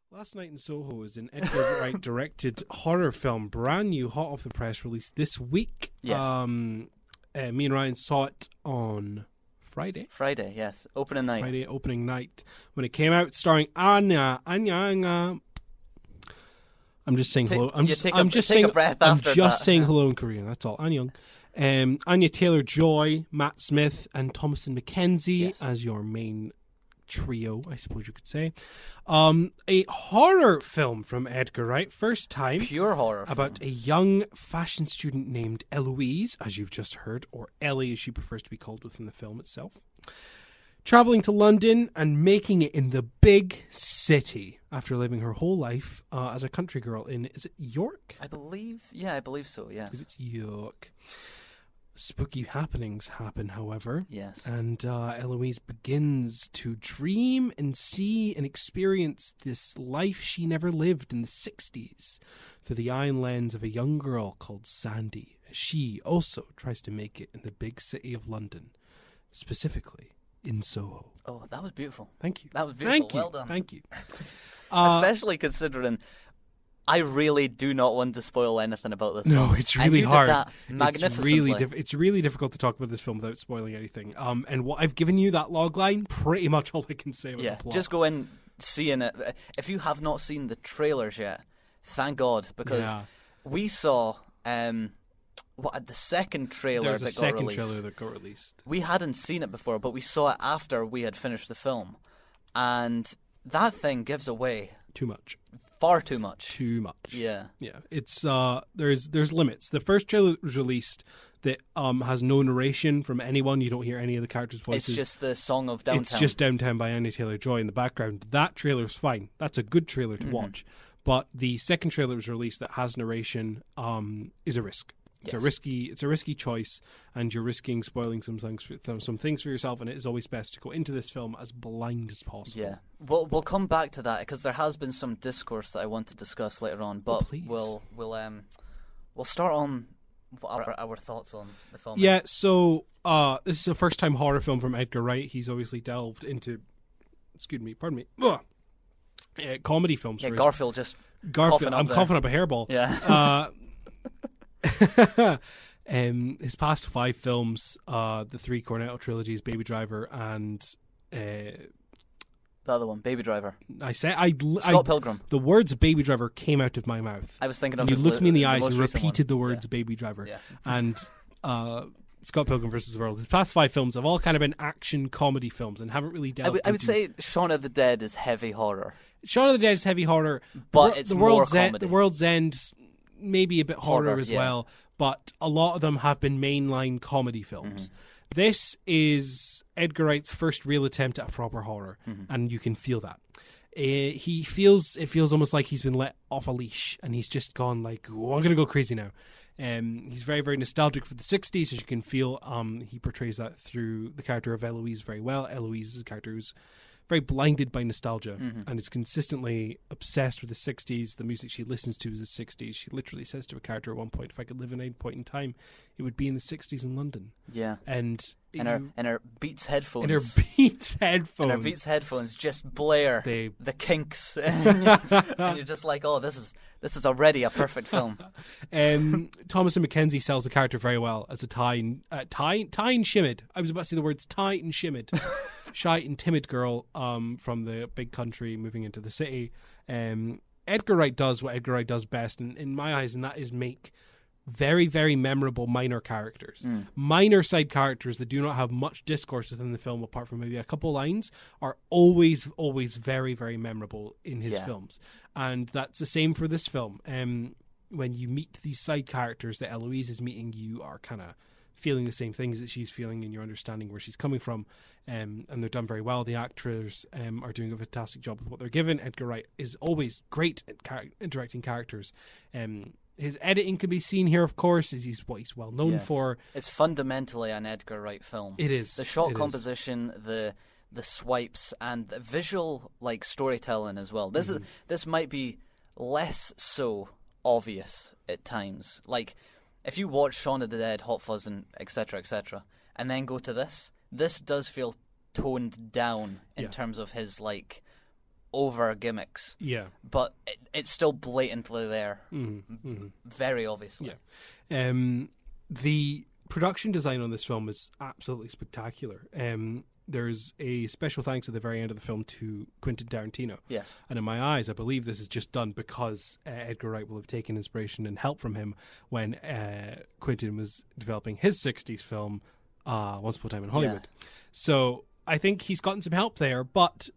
Last Night in Soho is an Edgar Wright directed horror film, brand new, hot off the press, released this week. Yes. Me and Ryan saw it on Friday. Friday, yes. Opening night. Friday opening night when it came out, starring Anya. I'm just saying hello. I'm just saying hello in Korean. That's all. Annyeong. Anya Taylor-Joy, Matt Smith, and Thomasin McKenzie as your main trio, I suppose you could say. A horror film from Edgar Wright, first time. Pure horror film. About a young fashion student named Eloise, as you've just heard, or Ellie as she prefers to be called within the film itself. Travelling to London and making it in the big city after living her whole life as a country girl in, is it York? I believe so, yes. It's York. Spooky happenings happen, however. Yes. And Eloise begins to dream and see and experience this life she never lived in the 60s through the eye and lens of a young girl called Sandy. She also tries to make it in the big city of London, specifically in Soho. Oh, that was beautiful. Thank you. That was beautiful. Thank you. Well done. Thank you. Especially considering I really do not want to spoil anything about this film. No, it's really hard. That magnificently. It's really difficult to talk about this film without spoiling anything. And what I've given you, that log line, pretty much all I can say about the plot. Just go in seeing it. If you have not seen the trailers yet, thank God, because we saw the second trailer that got released. We hadn't seen it before, but we saw it after we had finished the film, and that thing gives away too much. Far too much. Too much. Yeah. Yeah. It's there's limits. The first trailer was released that has no narration from anyone. You don't hear any of the characters' voices. It's just the song of Downtown. It's just Downtown by Anya Taylor-Joy in the background. That trailer's fine. That's a good trailer to watch. But the second trailer was released that has narration is a risk. It's a risky choice, and you're risking spoiling some things for yourself. And it is always best to go into this film as blind as possible. Yeah, we'll come back to that because there has been some discourse that I want to discuss later on. But we'll start on our thoughts on the film. Yeah, so this is a first time horror film from Edgar Wright. He's obviously delved into, comedy films. Yeah, Garfield. I'm coughing up a hairball. Yeah. His past 5 films, the 3 Cornetto trilogies, Baby Driver, and the other one, Baby Driver. Scott Pilgrim. The words Baby Driver came out of my mouth. I was thinking of. You looked me in the eyes and repeated one. the words Baby Driver, and Scott Pilgrim vs. the World. His past 5 films have all kind of been action comedy films and haven't really delved. I would say Shaun of the Dead is heavy horror. Shaun of the Dead is heavy horror, but it's more comedy. The World's End. Maybe a bit horror as well, but a lot of them have been mainline comedy films. This is Edgar Wright's first real attempt at a proper horror, and you can feel that. It feels almost like he's been let off a leash, and he's just gone like, oh, I'm going to go crazy now. He's very, very nostalgic for the 60s, as you can feel. He portrays that through the character of Eloise very well. Eloise is a character who's very blinded by nostalgia and is consistently obsessed with the 60s. The music she listens to is the 60s. She literally says to a character at one point, if I could live in any point in time, it would be in the 60s in London. Yeah. And her Beats headphones. And her Beats headphones just blare the Kinks. And you're just like, oh, this is already a perfect film. Thomasin McKenzie sells the character very well as a Ty and Shimid. I was about to say the words Ty and Shimid. Shy and timid girl from the big country moving into the city. Edgar Wright does what Edgar Wright does best, in my eyes, and that is make very, very memorable minor characters. Minor side characters that do not have much discourse within the film apart from maybe a couple lines are always very, very memorable in his films. And that's the same for this film. When you meet these side characters that Eloise is meeting, you are kind of feeling the same things that she's feeling, and you're understanding where she's coming from, and they're done very well. The actors are doing a fantastic job with what they're given. Edgar Wright is always great at directing characters. His editing can be seen here, of course, as he's what he's well known for. It's fundamentally an Edgar Wright film. It is. The shot composition, the swipes, and the visual storytelling as well. This might be less so obvious at times. Like, if you watch Shaun of the Dead, Hot Fuzz, and etc., and then go to this does feel toned down in terms of his over gimmicks. Yeah. But it's still blatantly there. Very obviously. Yeah. The production design on this film is absolutely spectacular. There's a special thanks at the very end of the film to Quentin Tarantino. Yes. And in my eyes, I believe this is just done because Edgar Wright will have taken inspiration and help from him when Quentin was developing his 60s film, Once Upon a Time in Hollywood. Yeah. So I think he's gotten some help there, but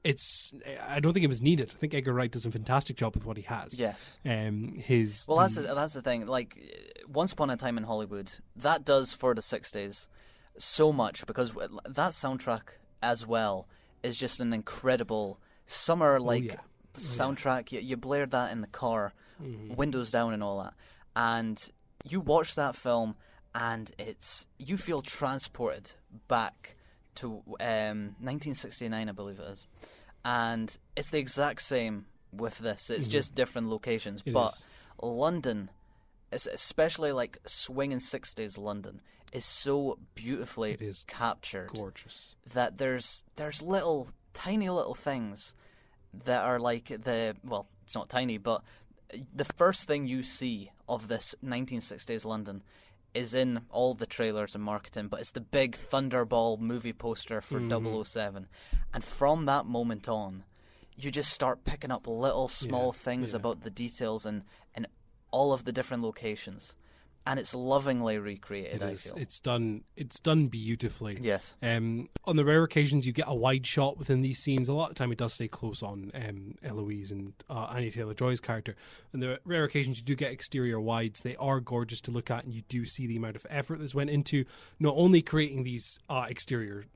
I don't think it was needed. I think Edgar Wright does a fantastic job with what he has. Yes. That's the thing. Like, Once Upon a Time in Hollywood, that does for the 60s so much, because that soundtrack as well is just an incredible summer soundtrack. You blared that in the car, windows down and all that, and you watch that film and you feel transported back to 1969, I believe it is, and it's the exact same with this. It's just different locations, but London, especially like swinging 60s London, is so beautifully captured. Gorgeous. That there's tiny little things that are like it's not tiny, but the first thing you see of this 1960s London is in all the trailers and marketing, but it's the big Thunderball movie poster for 007. And from that moment on, you just start picking up little small things about the details and all of the different locations. And it's lovingly recreated, I feel. It's done beautifully. Yes. On the rare occasions you get a wide shot within these scenes, a lot of the time it does stay close on Eloise and Anya Taylor-Joy's character. And the rare occasions you do get exterior wides, they are gorgeous to look at, and you do see the amount of effort that's went into not only creating these exterior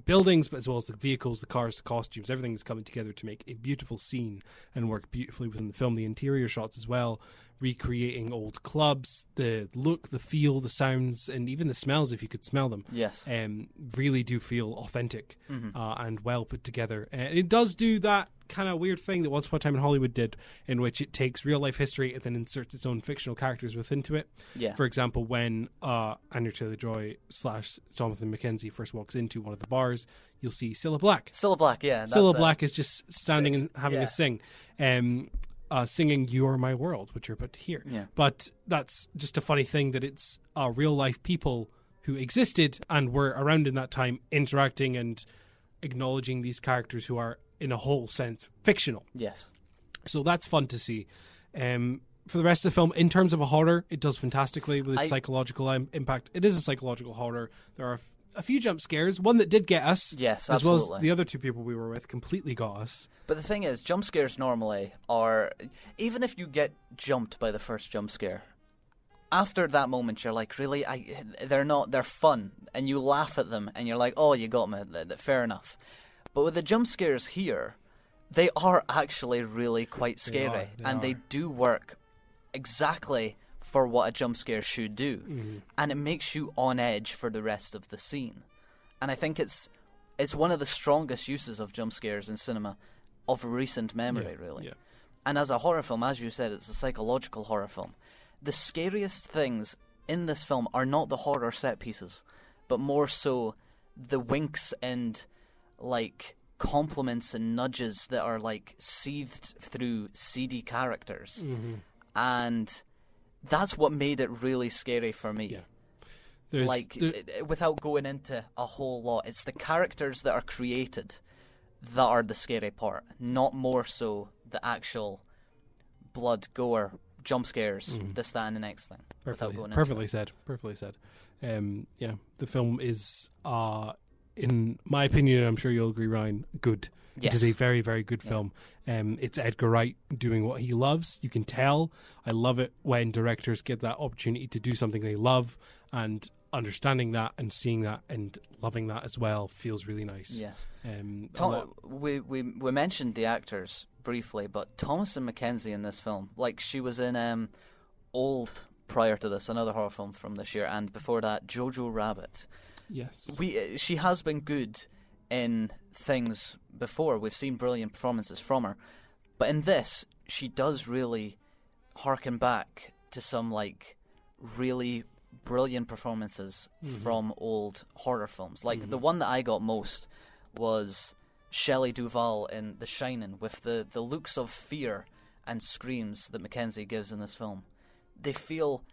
buildings, but as well as the vehicles, the cars, the costumes, everything is coming together to make a beautiful scene and work beautifully within the film. The interior shots as well, recreating old clubs, the look, the feel, the sounds, and even the smells, if you could smell them. Yes. Really do feel authentic and well put together. And it does do that kind of weird thing that Once Upon a Time in Hollywood did, in which it takes real life history and then inserts its own fictional characters within it. Yeah. For example, when Anya Taylor-Joy / Jonathan McKenzie first walks into one of the bars, you'll see Cilla Black. Cilla Black, yeah. Cilla Black is just standing and having a sing. Singing You Are My World, which you're about to hear. Yeah. But that's just a funny thing that it's real life people who existed and were around in that time interacting and acknowledging these characters who are, in a whole sense, fictional. Yes. So that's fun to see. For the rest of the film, in terms of a horror, it does fantastically with its psychological impact. It is a psychological horror. There are a few jump scares. One that did get us. Yes, as absolutely. well as the other two people we were with completely got us. But the thing is, jump scares normally are, even if you get jumped by the first jump scare, after that moment you're like, really? They're fun, and you laugh at them, and you're like, oh, you got me, fair enough. But with the jump scares here, they are actually really quite scary, they do work exactly for what a jump scare should do, and it makes you on edge for the rest of the scene. And I think it's one of the strongest uses of jump scares in cinema of recent memory, really. Yeah. And as a horror film, as you said, it's a psychological horror film. The scariest things in this film are not the horror set pieces, but more so the winks and compliments and nudges that are seethed through seedy characters. And that's what made it really scary for me. Yeah. Without going into a whole lot, it's the characters that are created that are the scary part, not more so the actual blood, gore, jump scares, this, that, and the next thing. Perfectly said. Yeah, the film is, in my opinion, and I'm sure you'll agree, Ryan, good. Yes. It is a very, very good film. It's Edgar Wright doing what he loves. You can tell. I love it when directors get that opportunity to do something they love, and understanding that and seeing that and loving that as well feels really nice. Yes. We mentioned the actors briefly, but Thomasin McKenzie in this film, she was in Old prior to this, another horror film from this year, and before that, Jojo Rabbit. Yes. She has been good in things before. We've seen brilliant performances from her, but in this, she does really harken back to some really brilliant performances from old horror films. The one that I got most was Shelley Duvall in The Shining, with the looks of fear and screams that Mackenzie gives in this film. They feel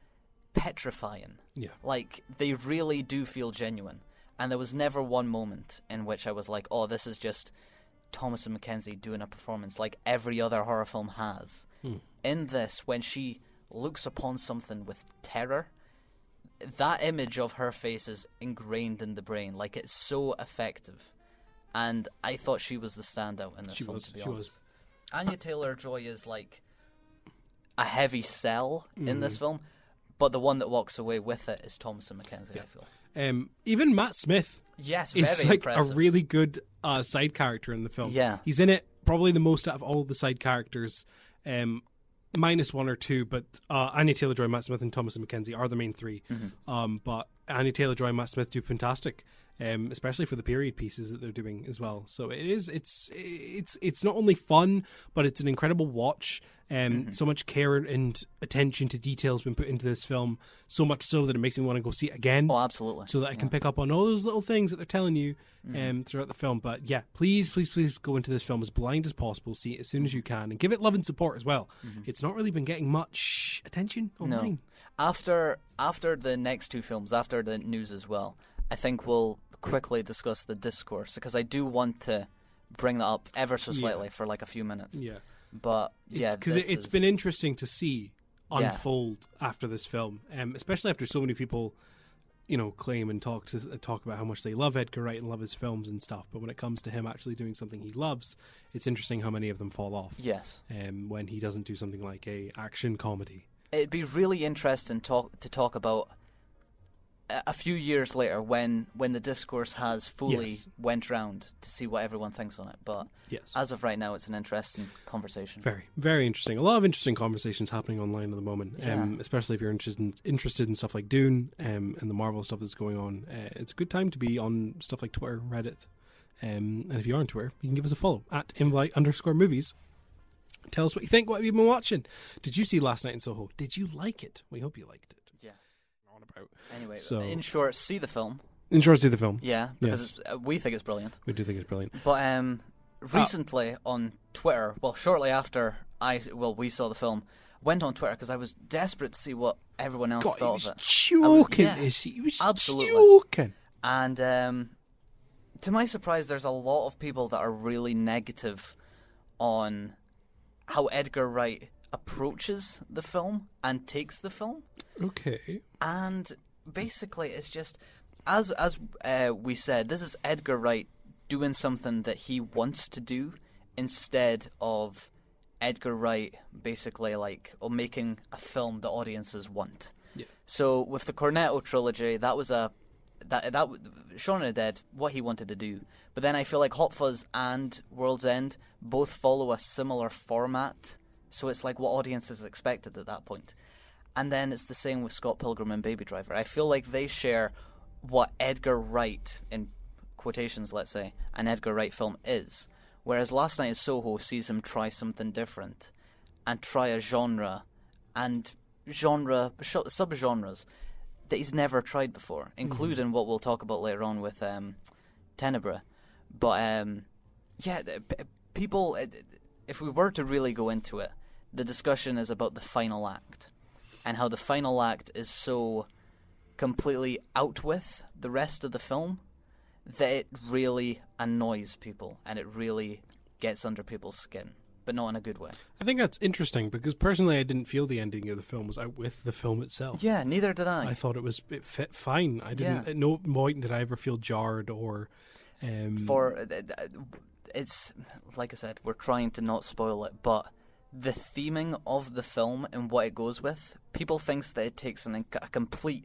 petrifying. Yeah. Like, they really do feel genuine. And there was never one moment in which I was like, oh, this is just Thomasin Mackenzie doing a performance like every other horror film has. In this, when she looks upon something with terror, that image of her face is ingrained in the brain. Like, it's so effective. And I thought she was the standout in this film, to be honest. Anya Taylor-Joy is like a heavy sell in this film, but the one that walks away with it is Thomasin Mackenzie, I feel. Even Matt Smith is like impressive. A really good side character in the film. Yeah. He's in it probably the most out of all the side characters, minus one or two, but Anya Taylor-Joy, Matt Smith, and Thomasin Mackenzie are the main three. But Anya Taylor-Joy and Matt Smith do fantastic. Especially for the period pieces that they're doing as well. So it's not only fun, but it's an incredible watch. So much care and attention to detail has been put into this film, so much so that it makes me want to go see it again. Oh, absolutely. So that I can pick up on all those little things that they're telling you throughout the film. But yeah, please go into this film as blind as possible, see it as soon as you can, and give it love and support as well. It's not really been getting much attention online. No. After the next two films, after the news as well, I think we'll quickly discuss the discourse, because I do want to bring that up ever so slightly for like a few minutes. Yeah. But yeah, because it's been interesting to see unfold after this film, especially after so many people, claim and talk about how much they love Edgar Wright and love his films and stuff. But when it comes to him actually doing something he loves, it's interesting how many of them fall off. Yes. When he doesn't do something like a action comedy. It'd be really interesting to talk about a few years later when the discourse has fully went round, to see what everyone thinks on it. But as of right now, it's an interesting conversation. Very, very interesting. A lot of interesting conversations happening online at the moment, especially if you're interested in stuff like Dune and the Marvel stuff that's going on. It's a good time to be on stuff like Twitter, Reddit. And if you are on Twitter, you can give us a follow at @invite_movies. Tell us what you think. What have you been watching? Did you see Last Night in Soho? Did you like it? We hope you liked it. Anyway, in short, see the film. See the film. Yeah, because we think it's brilliant. We do think it's brilliant. But recently on Twitter, shortly after we saw the film, went on Twitter because I was desperate to see what everyone else thought of it. He was absolutely joking. And to my surprise, there's a lot of people that are really negative on how Edgar Wright approaches the film and takes the film. Okay. And basically, it's just, as we said, this is Edgar Wright doing something that he wants to do, instead of Edgar Wright basically making a film the audiences want. Yeah. So with the Cornetto trilogy, that was that Shaun of the Dead, what he wanted to do. But then I feel like Hot Fuzz and World's End both follow a similar format. So it's like what audiences expected at that point. And then it's the same with Scott Pilgrim and Baby Driver. I feel like they share what Edgar Wright, in quotations, let's say, an Edgar Wright film is. Whereas Last Night in Soho sees him try something different and try a genre and subgenres that he's never tried before, including what we'll talk about later on with Tenebrae. But people, if we were to really go into it, the discussion is about the final act and how the final act is so completely out with the rest of the film that it really annoys people and it really gets under people's skin, but not in a good way. I think that's interesting because personally I didn't feel the ending of the film was out with the film itself. Yeah, neither did I. I thought it fit fine. I didn't. At no point did I ever feel jarred or. It's like I said, we're trying to not spoil it, but the theming of the film and what it goes with, people thinks that it takes a complete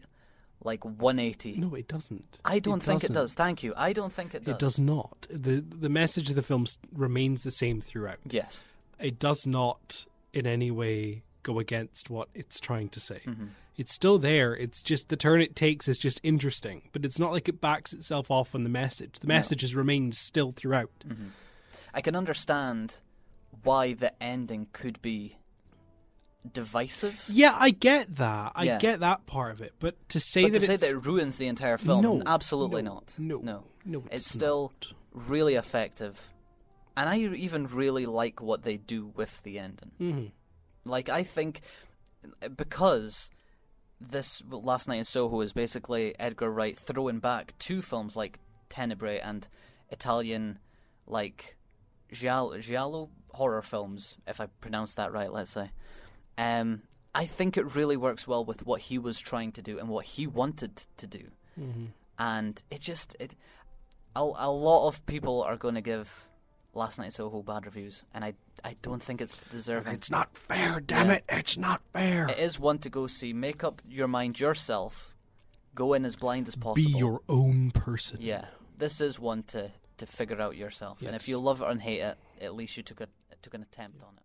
180. No, it doesn't. I don't think it does. Thank you. I don't think it does. It does not. The message of the film remains the same throughout. Yes. It does not in any way go against what it's trying to say. Mm-hmm. It's still there. It's just the turn it takes is just interesting, but it's not like it backs itself off on the message. The message has remained still throughout. Mm-hmm. I can understand why the ending could be divisive. Yeah, I get that. I get that part of it. But to say that it ruins the entire film, absolutely not. No. No, it's still really effective And I even really like what they do with the ending. Mm-hmm. Like, I think because this Last Night in Soho is basically Edgar Wright throwing back two films like Tenebrae and Italian, like, giallo horror films, if I pronounced that right, let's say. I think it really works well with what he was trying to do and what he wanted to do. Mm-hmm. And a lot of people are going to give Last Night in Soho bad reviews, and I don't think it's deserving. It's not fair, damn it. It's not fair. It is one to go see. Make up your mind yourself. Go in as blind as possible. Be your own person. Yeah. This is one to figure out yourself. Yes. And if you love it and hate it, at least you took an attempt on it.